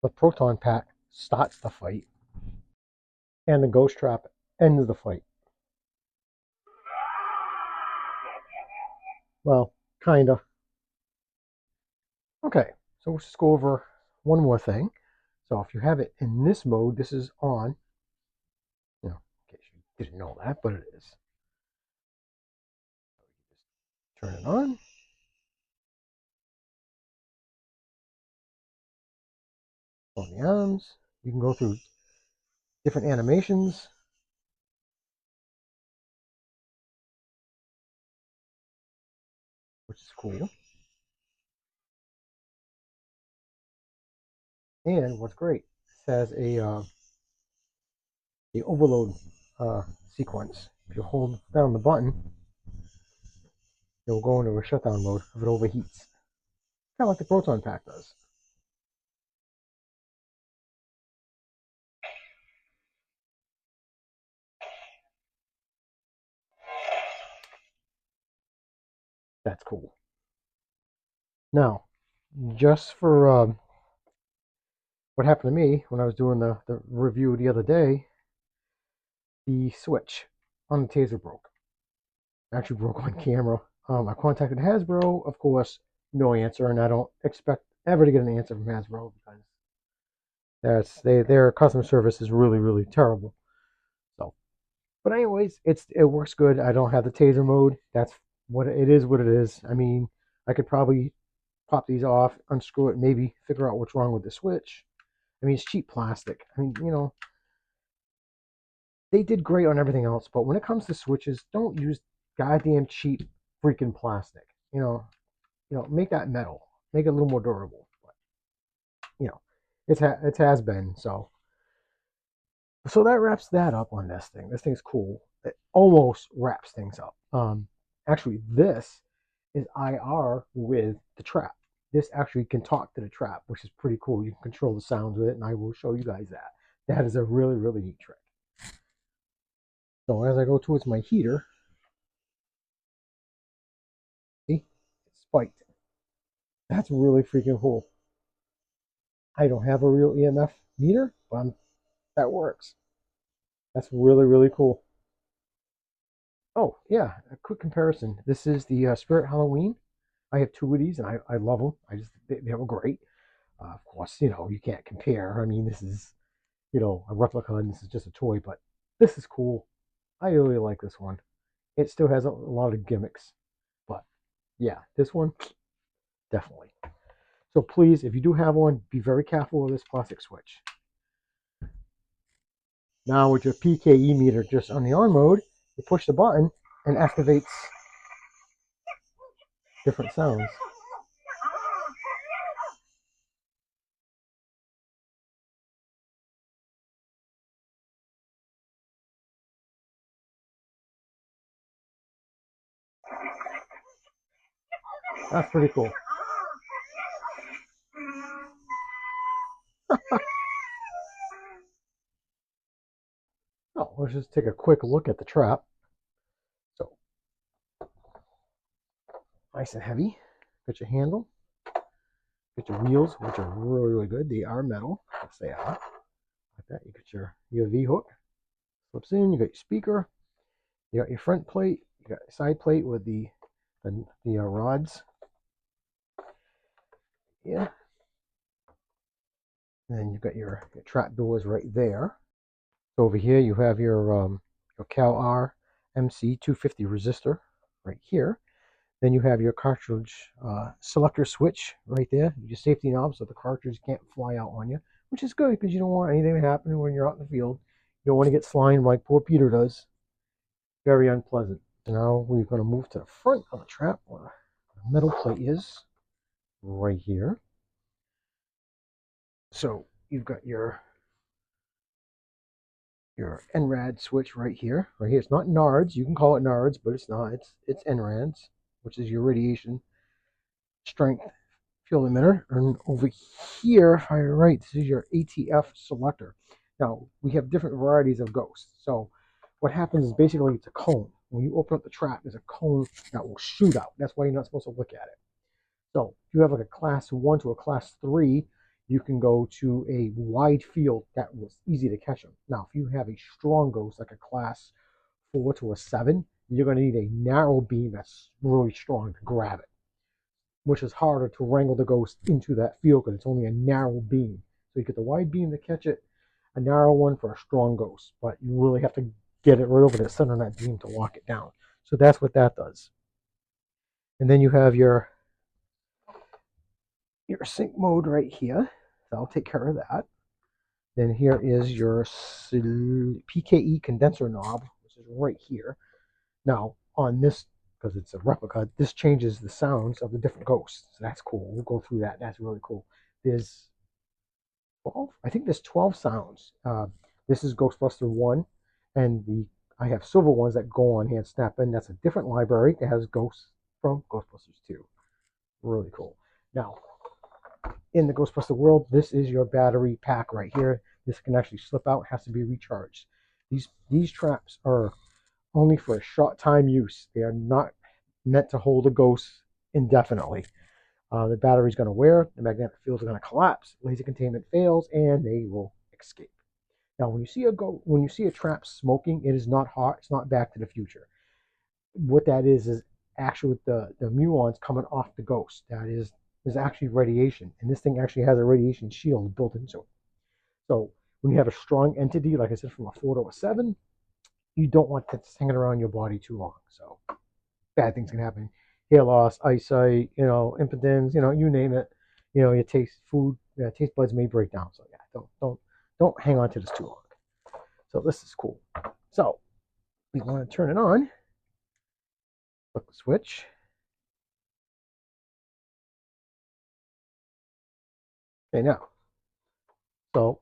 The proton pack starts the fight, and the ghost trap ends the fight. Well, kinda. Okay, so let's just go over one more thing. So if you have it in this mode, this is on. You know, in case you didn't know that, but it is. Just turn it on. On the arms, you can go through different animations. Which is cool. And what's great, it has a overload sequence. If you hold down the button, it will go into a shutdown mode if it overheats. Kind of like the proton pack does. That's cool. Now, just for what happened to me when I was doing the review the other day, the switch on the taser broke. Actually broke on camera. I contacted Hasbro, of course, no answer, and I don't expect ever to get an answer from Hasbro because their customer service is really terrible. So, but anyways, it works good. I don't have the taser mode. That's what it is. What it is. I mean, I could probably pop these off, unscrew it, maybe figure out what's wrong with the switch. I mean, it's cheap plastic. I mean, they did great on everything else, but when it comes to switches, don't use goddamn cheap freaking plastic. Make that metal, make it a little more durable. But, it has been so. So that wraps that up on this thing. This thing's cool. It almost wraps things up. Actually, this is IR with the trap. This actually can talk to the trap, which is pretty cool. You can control the sounds with it, and I will show you guys that. That is a really neat trick. So as I go towards my heater, see, it's spiked. That's really freaking cool. I don't have a real EMF meter, but that works. That's really cool. Oh yeah, a quick comparison. This is the Spirit Halloween. I have two of these, and I love them. They were great. Of course, you can't compare. I mean, this is a replica, and this is just a toy, but this is cool. I really like this one. It still has a lot of gimmicks, but yeah, this one definitely. So please, if you do have one, be very careful with this plastic switch. Now with your PKE meter just on the on mode, you push the button and activates different sounds. That's pretty cool. Oh, let's just take a quick look at the trap. So, nice and heavy. Got your handle. Got your wheels, which are really good. They are metal. Yes, they are. Like that. You got your V hook. Slips in. You got your speaker. You got your front plate. You got your side plate with the rods. Yeah. And then you've got your trap doors right there. So over here you have your Cal-R MC250 resistor right here. Then you have your cartridge selector switch right there. Your safety knob so the cartridge can't fly out on you, which is good because you don't want anything to happen when you're out in the field. You don't want to get slimed like poor Peter does. Very unpleasant. So now we're going to move to the front of the trap where the metal plate is right here. So you've got your NRAD switch right here. Right here. It's not NARDS. You can call it NARDS, but it's not. It's NRADS, which is your radiation strength field emitter. And over here, higher right, this is your ATF selector. Now, we have different varieties of ghosts. So what happens is basically it's a cone. When you open up the trap, there's a cone that will shoot out. That's why you're not supposed to look at it. So if you have like a class 1 to a class 3, you can go to a wide field that was easy to catch them. Now, if you have a strong ghost, like a class 4 to a 7, you're going to need a narrow beam that's really strong to grab it, which is harder to wrangle the ghost into that field because it's only a narrow beam. So you get the wide beam to catch it, a narrow one for a strong ghost, but you really have to get it right over the center of that beam to lock it down. So that's what that does. And then you have your sync mode right here. So I'll take care of that. Then here is your PKE condenser knob, which is right here. Now, on this, because it's a replica, this changes the sounds of the different ghosts. So that's cool. We'll go through that. That's really cool. There's 12, I think there's 12 sounds. This is Ghostbuster 1, and I have silver ones that go on here and snap in. That's a different library. It has ghosts from Ghostbusters 2. Really cool. Now, in the Ghostbuster world, this is your battery pack right here. This can actually slip out, has to be recharged. These traps are only for a short time use. They are not meant to hold a ghost indefinitely. The battery's going to wear, the magnetic fields are going to collapse, laser containment fails, and they will escape. Now, when you see a trap smoking, it is not hot. It's not Back to the Future. What that is actually the muons coming off the ghost. That is actually radiation, and this thing actually has a radiation shield built into it. So when you have a strong entity, like I said, from a 4 to a 7, you don't want that hanging around your body too long. So bad things can happen. Hair loss, eyesight, impotence, you name it. Your taste buds may break down. So yeah, don't hang on to this too long. So this is cool. So we want to turn it on. Flip the switch. Okay, now. So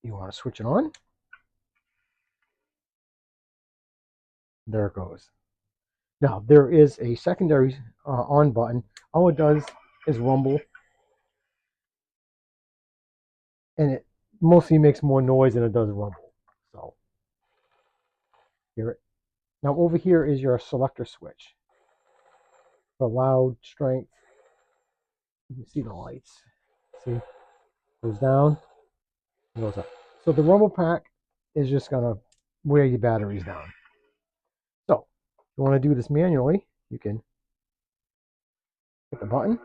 you want to switch it on. There it goes. Now there is a secondary on button. All it does is rumble, and it mostly makes more noise than it does rumble. So hear it. Now over here is your selector switch for loud, strength. You can see the lights. See, goes down, goes up. So the rumble pack is just gonna wear your batteries down. So if you want to do this manually, you can hit the button.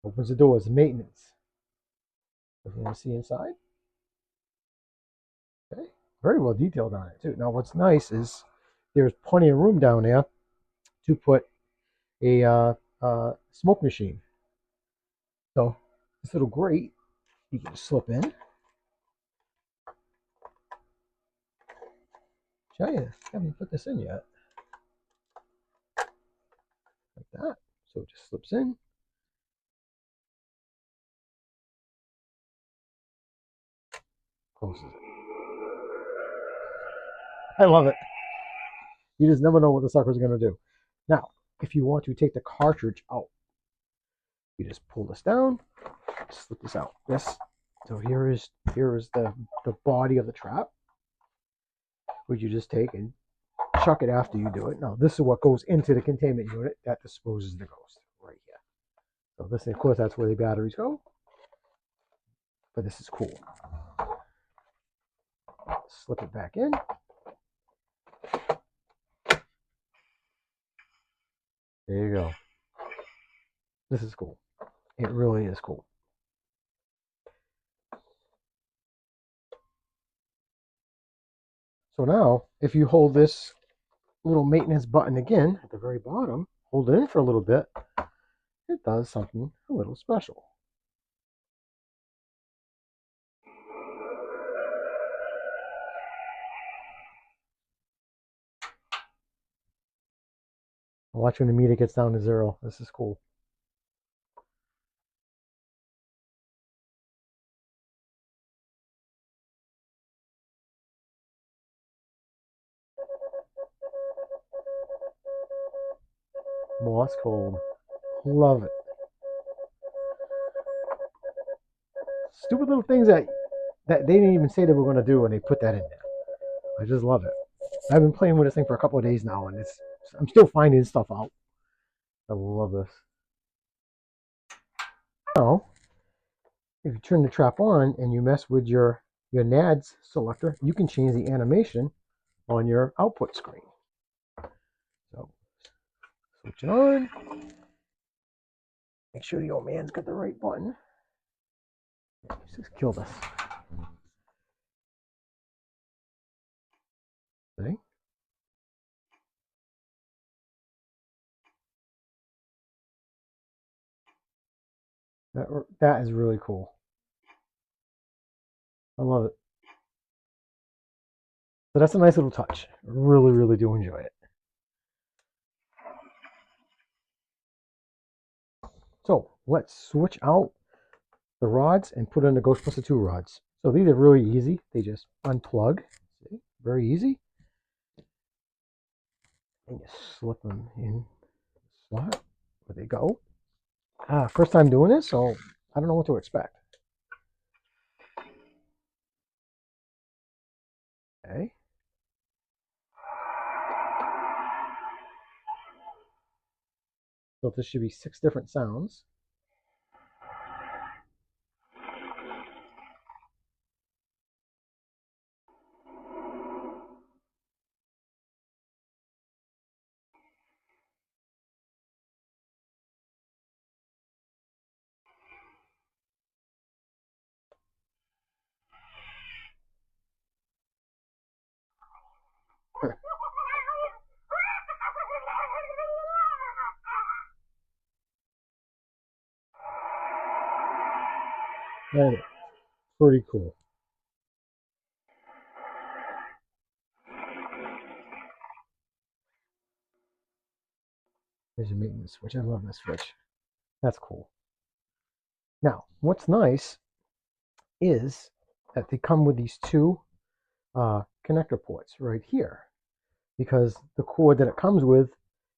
Opens the doors. Maintenance. If you want to see inside. Okay, very well detailed on it too. Now what's nice is there's plenty of room down there to put a smoke machine. So this little grate you can slip in. Show you, I haven't put this in yet. Like that. So it just slips in. Closes it. I love it. You just never know what the sucker's going to do. Now, if you want to take the cartridge out, you just pull this down, slip this out. Yes. So here is the body of the trap, which you just take and chuck it after you do it. Now, this is what goes into the containment unit that disposes the ghost right here. So this, of course, that's where the batteries go. But this is cool. Slip it back in. There you go. This is cool. It really is cool. So now, if you hold this little maintenance button again at the very bottom, hold it in for a little bit, it does something a little special. Watch when the meter gets down to 0. This is cool. Moss cold. Love it. Stupid little things that they didn't even say they were going to do, and they put that in there. I just love it. I've been playing with this thing for a couple of days now, and I'm still finding stuff out. I love this. Oh, if you turn the trap on and you mess with your NADS selector, you can change the animation on your output screen. So switch it on. Make sure the old man's got the right button. Let's just kill this. See? That is really cool. I love it. So that's a nice little touch. I really, really do enjoy it. So let's switch out the rods and put in the Ghostbuster 2 rods. So these are really easy. They just unplug. See? Very easy. And you slip them in the slot. There they go. First time doing this, so I don't know what to expect. Okay. So this should be 6 different sounds. That is pretty cool. There's your maintenance switch. I love this switch. That's cool. Now, what's nice is that they come with these 2 connector ports right here, because the cord that it comes with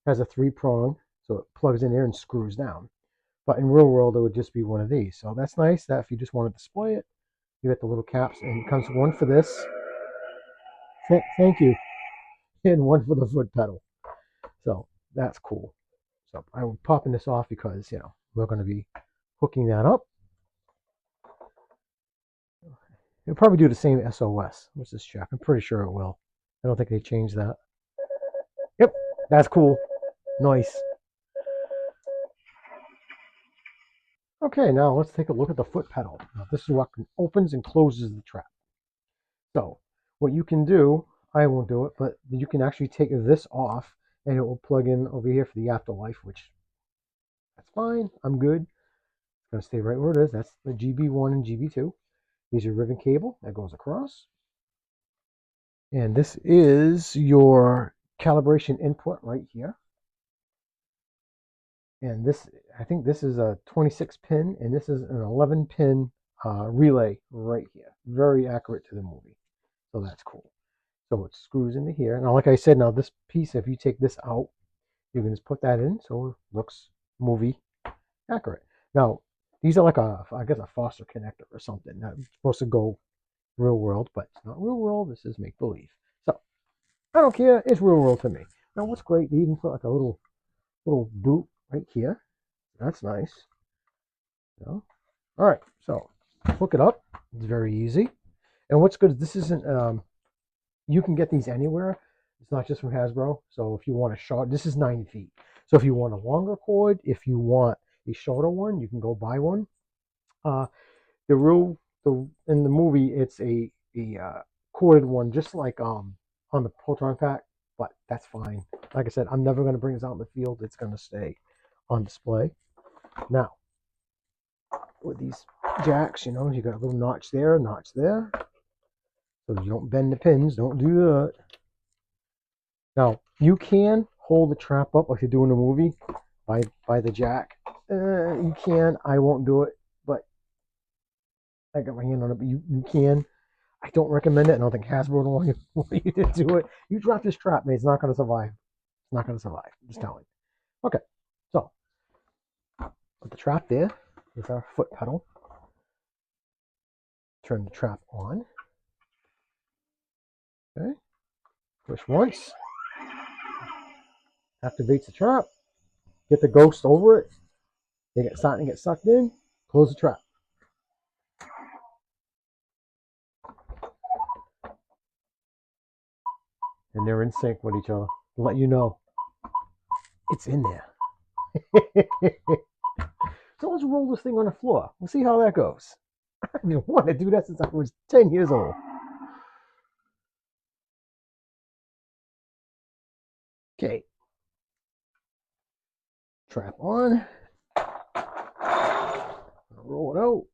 has a 3-prong, so it plugs in there and screws down. But in real world, it would just be one of these. So that's nice that if you just want to display it, you get the little caps, and it comes one for this. Thank you. And one for the foot pedal. So that's cool. So I'm popping this off because, we're going to be hooking that up. It'll probably do the same SOS. Let's just check. I'm pretty sure it will. I don't think they changed that. Yep, that's cool. Nice. Okay, now let's take a look at the foot pedal. Now, this is what opens and closes the trap. So what you can do, I won't do it, but you can actually take this off and it will plug in over here for the afterlife, which that's fine. I'm good. It's going to stay right where it is. That's the GB1 and GB2. Here's your ribbon cable that goes across. And this is your calibration input right here. And this, I think this is a 26 pin, and this is an 11 pin relay right here. Very accurate to the movie. So that's cool. So it screws into here. Now, like I said, now this piece, if you take this out, you can just put that in so it looks movie accurate. Now, these are like I guess a Foster connector or something. That's supposed to go real world, but it's not real world. This is make believe. So I don't care. It's real world to me. Now, what's great? They even put like a little boot right here. That's nice. All right, so hook it up. It's very easy. And what's good is this isn't. You can get these anywhere. It's not just from Hasbro. So if you want a short, this is 9 feet. So if you want a longer cord, if you want a shorter one, you can go buy one. In the movie, it's a corded one, just like on the Proton Pack, but that's fine. Like I said, I'm never going to bring this out in the field. It's going to stay on display. Now, with these jacks, you got a little notch there, so you don't bend the pins. Don't do that. Now, you can hold the trap up like you do in the movie by the jack. You can. I won't do it, but I got my hand on it. But you can. I don't recommend it. I don't think Hasbro will want you to do it. You drop this trap, man. It's not going to survive. It's not going to survive. I'm just telling you. Okay, so put the trap there. Here's our foot pedal. Turn the trap on. Okay. Push once. Activates the trap. Get the ghost over it. They get starting to get sucked in. Close the trap. and they're in sync with each other. Let you know it's in there. So let's roll this thing on the floor. We'll see how that goes. I've been wanting to do that since I was 10 years old. Okay. Trap on. Roll it out.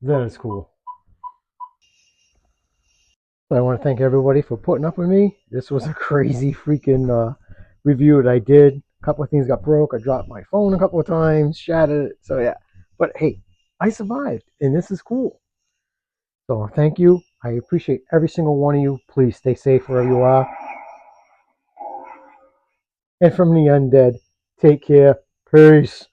That is cool. So I want to thank everybody for putting up with me. This was a crazy freaking review that I did. A couple of things got broke. I dropped my phone a couple of times, shattered it. So yeah, but hey, I survived, and this is cool. So thank you. I appreciate every single one of you. Please stay safe wherever you are. And from the undead, take care. Peace.